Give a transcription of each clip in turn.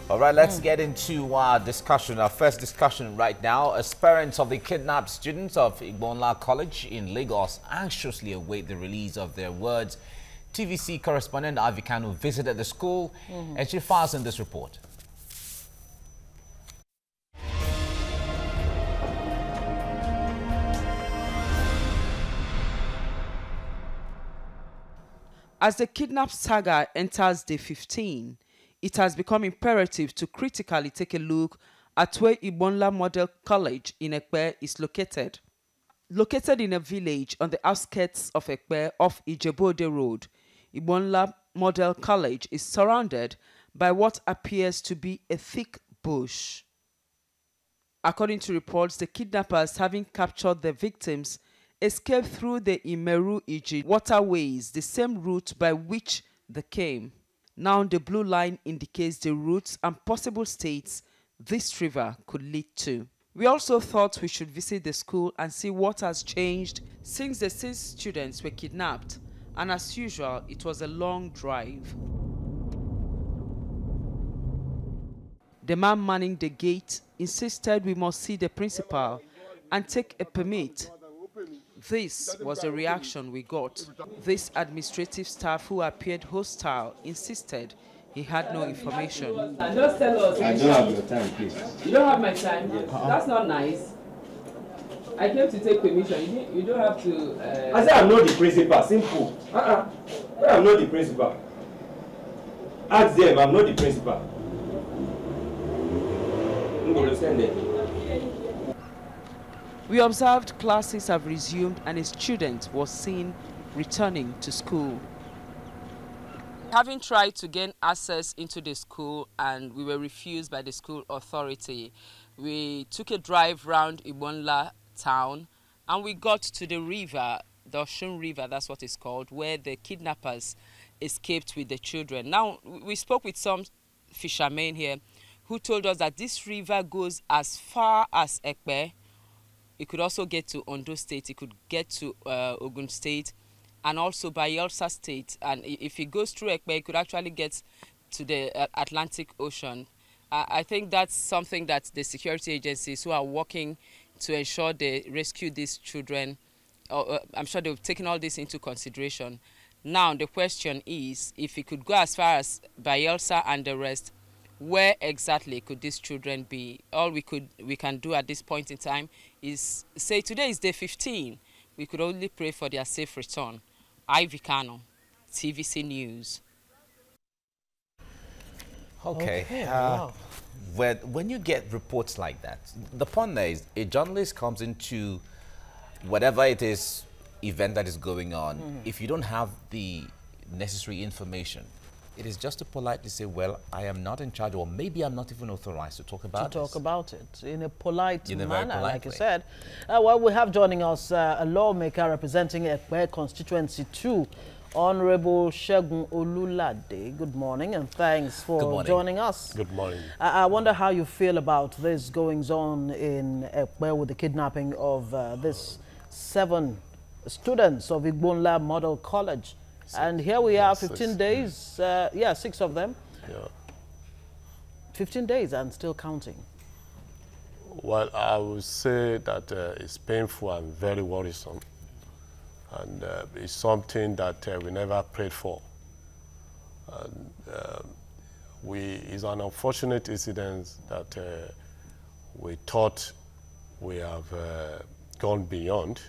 All right, let's get into our discussion, our first discussion right now. As parents of the kidnapped students of Igbonla College in Lagos anxiously await the release of their words, TVC correspondent Epe Kidnap visited the school and she files in this report. As the kidnap saga enters day 15, it has become imperative to critically take a look at where Igbonla Model College in Epe is located. Located in a village on the outskirts of Epe off Ijebode Road, Igbonla Model College is surrounded by what appears to be a thick bush. According to reports, the kidnappers, having captured the victims, escaped through the Imeru-Iji waterways, the same route by which they came. Now the blue line indicates the routes and possible states this river could lead to. We also thought we should visit the school and see what has changed since the 6 students were kidnapped, and as usual, it was a long drive. The man manning the gate insisted we must see the principal and take a permit. This was the reaction we got. This administrative staff, who appeared hostile, insisted he had no information. Just tell us. I don't have your time, please. You don't have my time? Yes. That's not nice. I came to take permission. You don't have to... I said I'm not the principal, simple. I'm not the principal. Ask them, I'm not the principal. I'm going to send them. We observed classes have resumed and a student was seen returning to school. Having tried to gain access into the school and we were refused by the school authority, we took a drive around Igbonla town and we got to the river, the Osun River, that's what it's called, where the kidnappers escaped with the children. Now, we spoke with some fishermen here who told us that this river goes as far as Epe. It could also get to Ondo State, it could get to Ogun State, and also Bayelsa State. And if it goes through Epe, it could actually get to the Atlantic Ocean. I think that's something that the security agencies who are working to ensure they rescue these children, I'm sure they've taken all this into consideration. Now the question is, if it could go as far as Bayelsa and the rest, where exactly could these children be? All we can do at this point in time is say today is day 15. We could only pray for their safe return. Epe Kidnap, TVC News. Okay. Wow. When you get reports like that, the point there is a journalist comes into whatever it is event that is going on. If you don't have the necessary information, it is just to politely say, well, I am not in charge, or maybe I'm not even authorized to talk about it in a polite manner, like you way. said. Well, we have joining us a lawmaker representing Epe Constituency 2, Honorable Segun Olulade. Good morning and thanks for joining us. Good morning. I wonder how you feel about this goings on in Epe with the kidnapping of these 7 students of Igbonla Model College. And here we are, 15 days, 6 of them. Yeah. 15 days and still counting. Well, I would say that it's painful and very worrisome. And it's something that we never prayed for. And it's an unfortunate incident that we thought we have gone beyond.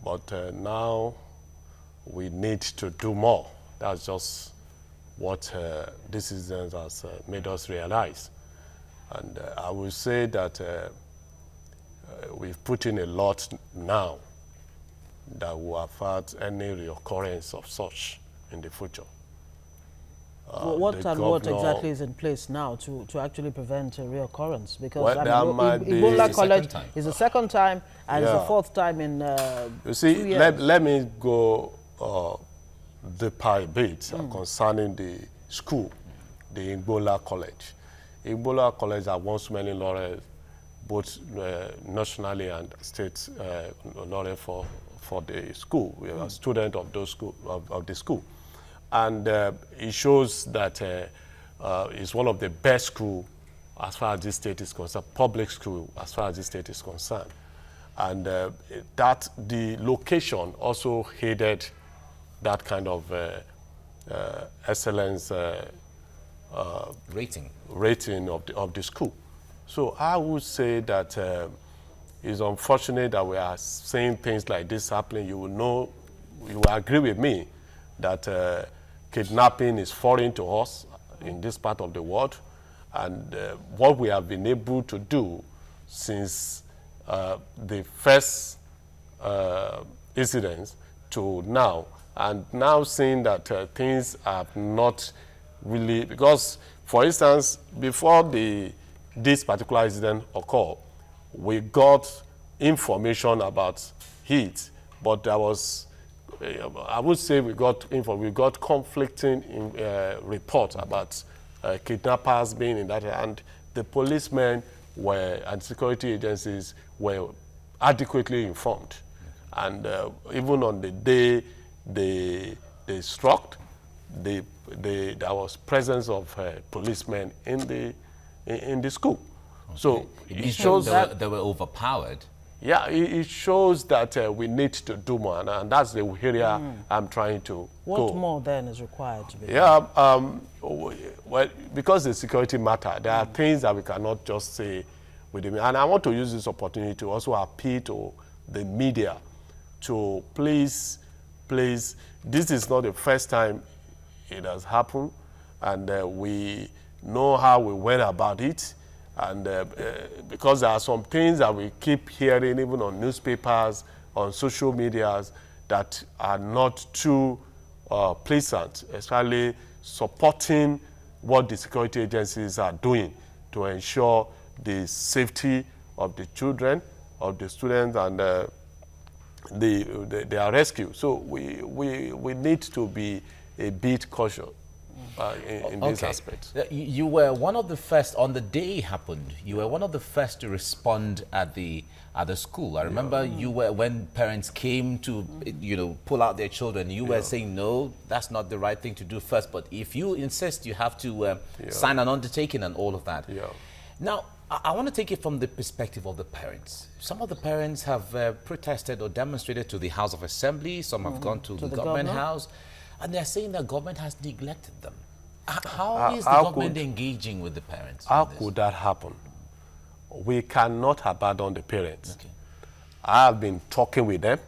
But now we need to do more. That's just what this incident has made us realize. And I will say that we've put in a lot now that will avert any reoccurrence of such in the future. What exactly is in place now to actually prevent a reoccurrence? Because well, Igbonla College is the 2nd time and it's the 4th time in you see, 2 years. let me go deeper a bit concerning the school, the Igbonla College. Igbonla College has won so many laurels, both nationally and state laurel for the school. We are a student of those school of the school. And it shows that is one of the best schools as far as this state is concerned, public school as far as this state is concerned. And that the location also aided that kind of excellence rating of the school. So I would say that it's unfortunate that we are seeing things like this happening. You will agree with me that kidnapping is foreign to us in this part of the world. And what we have been able to do since the first incidents to now, and now seeing that things have not really, because for instance, before this particular incident occurred, we got information about it, but there was, I would say we got conflicting reports about kidnappers being in that, and the policemen and security agencies were adequately informed. And even on the day they struck, there was presence of policemen in the school. Okay. So it shows that they were overpowered. Yeah, it shows that we need to do more, and that's the area I'm trying to go. What more then is required to be done? Yeah, well, because the security matter, there are things that we cannot just say with them. And I want to use this opportunity to also appeal to the media to please, this is not the first time it has happened, and we know how we went about it. And because there are some things that we keep hearing even on newspapers, on social medias, that are not too pleasant, especially supporting what the security agencies are doing to ensure the safety of the children, of the students, and their rescue. So we need to be a bit cautious in this aspect. You were one of the first, on the day it happened, you were one of the first to respond at the school. I remember you were, when parents came to, pull out their children, you were saying, no, that's not the right thing to do first. But if you insist, you have to sign an undertaking and all of that. Now, I want to take it from the perspective of the parents. Some of the parents have protested or demonstrated to the House of Assembly. Some have gone to the government house. And they're saying that government has neglected them. How is the government engaging with the parents? How could that happen? We cannot abandon the parents. Okay. I have been talking with them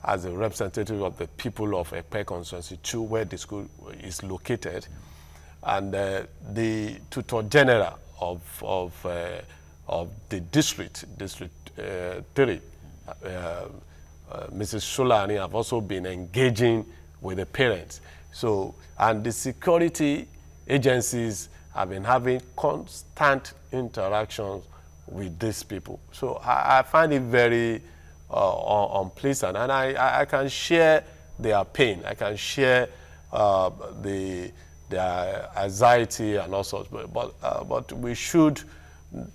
as a representative of the people of Epe Constituency 2, where the school is located. And the Tutor General of the District 3, Mrs. Shulani, have also been engaging with the parents. So, and the security agencies have been having constant interactions with these people. So I find it very unpleasant, and I can share their pain. I can share their anxiety and all sorts. But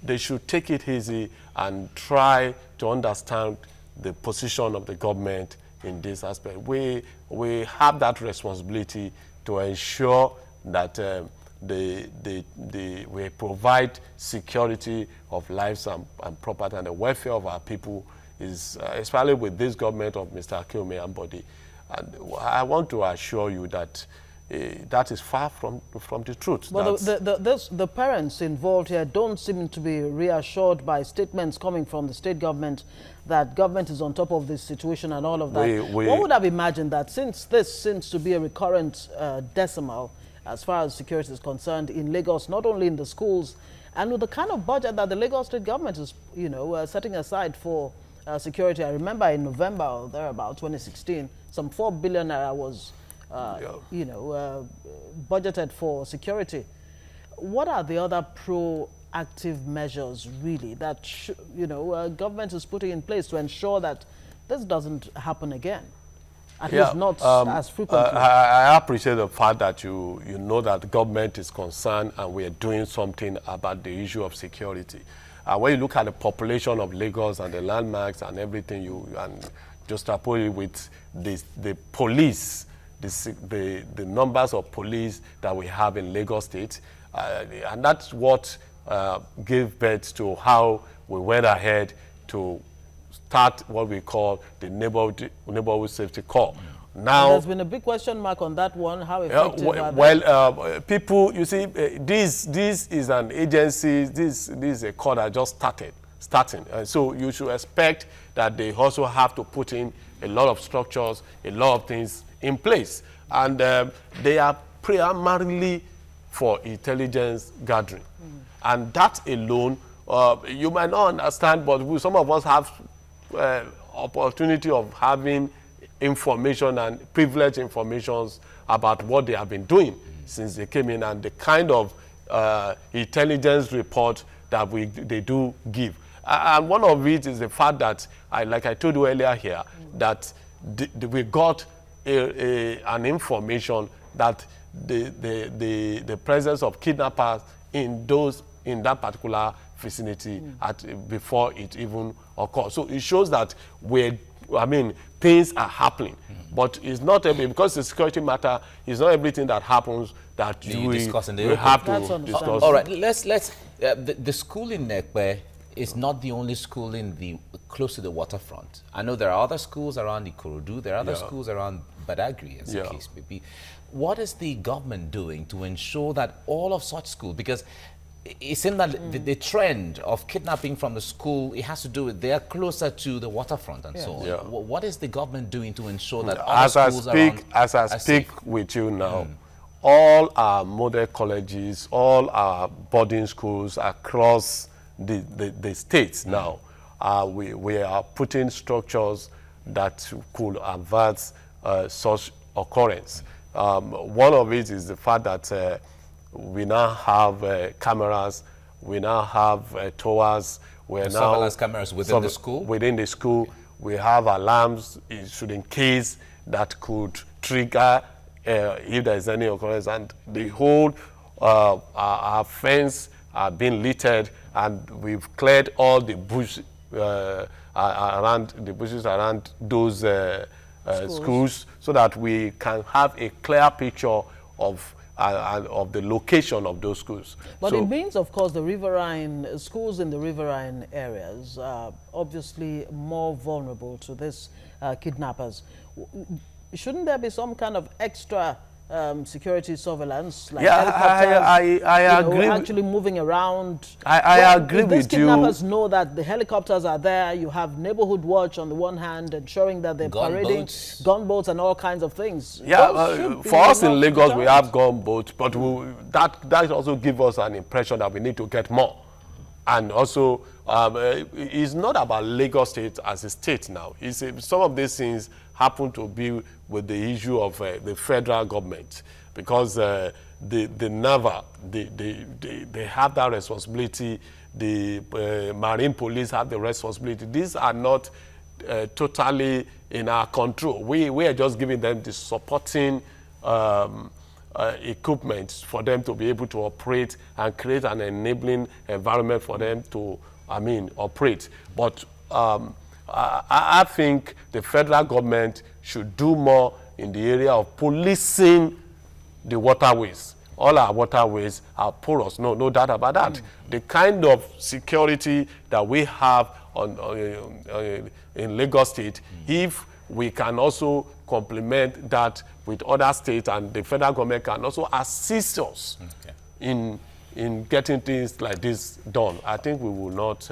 they should take it easy and try to understand the position of the government in this aspect. We have that responsibility to ensure that we provide security of lives and property and the welfare of our people, is especially with this government of Mr. Akiume Ambodi. And I want to assure you that that is far from the truth. But the parents involved here don't seem to be reassured by statements coming from the state government that government is on top of this situation and all of that. One would have imagined that, since this seems to be a recurrent decimal as far as security is concerned in Lagos, not only in the schools, and with the kind of budget that the Lagos state government is, setting aside for security. I remember in November or thereabout 2016, some 4 billion naira was budgeted for security. What are the other proactive measures really that government is putting in place to ensure that this doesn't happen again? At least not as frequently. I appreciate the fact that you know that the government is concerned and we are doing something about the issue of security. When you look at the population of Lagos and the landmarks and everything, and just apply it with the police, the numbers of police that we have in Lagos State, And that's what gave birth to how we went ahead to start what we call the neighborhood safety corps. Now, there's been a big question mark on that one. How effective are they? People, you see, this is an agency, this is a corps that just starting. And so you should expect that they also have to put in a lot of structures, a lot of things in place. And they are primarily for intelligence gathering. And that alone, you might not understand, but some of us have opportunity of having information and privileged informations about what they have been doing since they came in, and the kind of intelligence report that they do give. And one of it is the fact that, like I told you earlier here, that we got an information that the presence of kidnappers in that particular vicinity before it even occurred. So it shows that things are happening, but it's not because it's a security matter. It's not everything that happens that we have to discuss. All right, let's the school in Epe is not the only school close to the waterfront. I know there are other schools around Ikorodu. There are other schools around Badagry, as the case may be. What is the government doing to ensure that all of such schools, because it seems that the trend of kidnapping from the school, it has to do with they're closer to the waterfront and so on. Yeah. What is the government doing to ensure that other schools around as I speak with you now, all our model colleges, all our boarding schools across the states now, we are putting structures that could avert such occurrence. One of it is the fact that we now have cameras, we now have towers. Surveillance cameras within the school? Within the school. We have alarms in case that could trigger if there is any occurrence. And the whole our fence are being littered, and we've cleared all the bushes around those schools, so that we can have a clear picture of the location of those schools. But it means, of course, the riverine schools in the riverine areas are obviously more vulnerable to these kidnappers. Shouldn't there be some kind of extra security surveillance, like helicopters, I agree. Actually moving around? I agree with you. These kidnappers know that the helicopters are there. You have neighborhood watch on the one hand, ensuring that they're parading gunboats and all kinds of things. Yeah, for us in Lagos, we have gunboats, but that also gives us an impression that we need to get more. And also, it's not about Lagos State as a state now. Some of these things happen to be with the issue of the federal government, because the NAVA, they have that responsibility. The Marine Police have the responsibility. These are not totally in our control. We are just giving them the supporting equipment for them to be able to operate and create an enabling environment for them to, operate. But I think the federal government should do more in the area of policing the waterways. All our waterways are porous, no doubt about that. The kind of security that we have in Lagos State, if we can also complement that with other states, and the federal government can also assist us in getting things like this done, I think we will not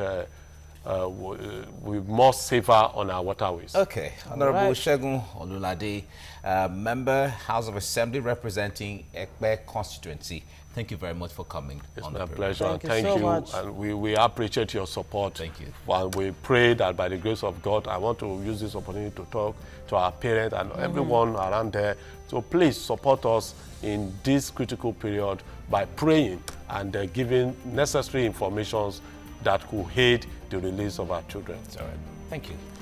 we're more safer on our waterways. Okay, Honorable Segun Olulade, member, House of Assembly, representing Epe constituency. Thank you very much for coming. It's my pleasure. Thank you so much. And we appreciate your support. Thank you. And we pray that by the grace of God, I want to use this opportunity to talk to our parents and everyone around there. So please support us in this critical period by praying and giving necessary information that could aid the release of our children. All right. Thank you.